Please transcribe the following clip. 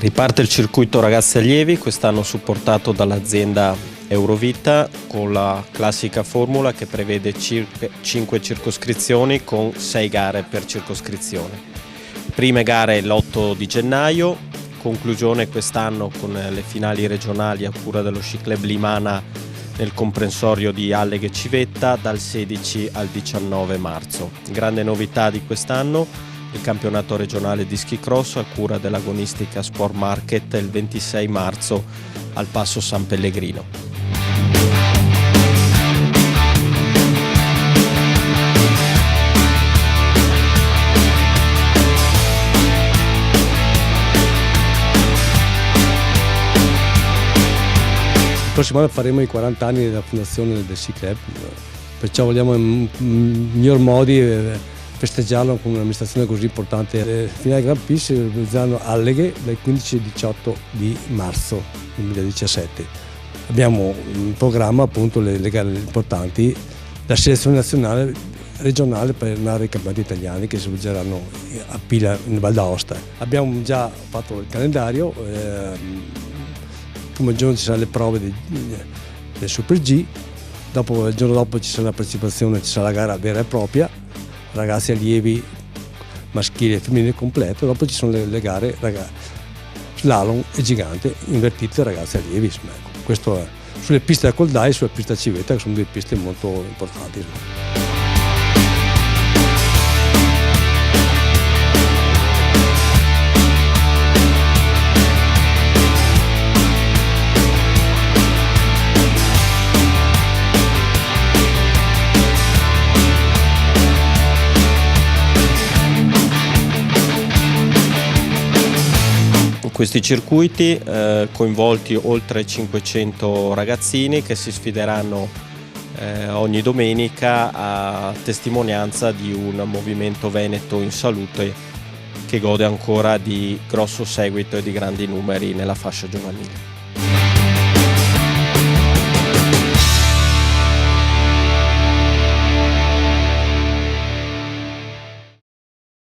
Riparte il circuito ragazzi allievi, quest'anno supportato dall'azienda Eurovita con la classica formula che prevede circa 5 circoscrizioni con 6 gare per circoscrizione. Prime gare l'8 di gennaio, conclusione quest'anno con le finali regionali a cura dello Sci Club Limana nel comprensorio di Alleghe Civetta dal 16 al 19 marzo. Grande novità di quest'anno: il campionato regionale di ski cross a cura dell'agonistica Sport Market il 26 marzo al Passo San Pellegrino. Il prossimo anno faremo i 40 anni della fondazione del Sci Club, perciò vogliamo in miglior modi festeggiarlo con un'amministrazione così importante. Le finali Grand Prix si realizzeranno a Alleghe dal 15 al 18 di marzo 2017. Abbiamo in programma appunto le gare importanti, la selezione nazionale regionale per andare ai campionati italiani che si svolgeranno a Pila in Val d'Aosta. Abbiamo già fatto il calendario, il primo giorno ci saranno le prove del Super G, dopo, il giorno dopo ci sarà la partecipazione, ci sarà la gara vera e propria, ragazzi allievi maschili e femminili completo, dopo ci sono le gare slalom e gigante invertite ragazzi allievi. Questo è sulle piste da Coldai e sulla pista Civetta, che sono due piste molto importanti. Questi circuiti coinvolti oltre 500 ragazzini che si sfideranno ogni domenica a testimonianza di un movimento veneto in salute che gode ancora di grosso seguito e di grandi numeri nella fascia giovanile.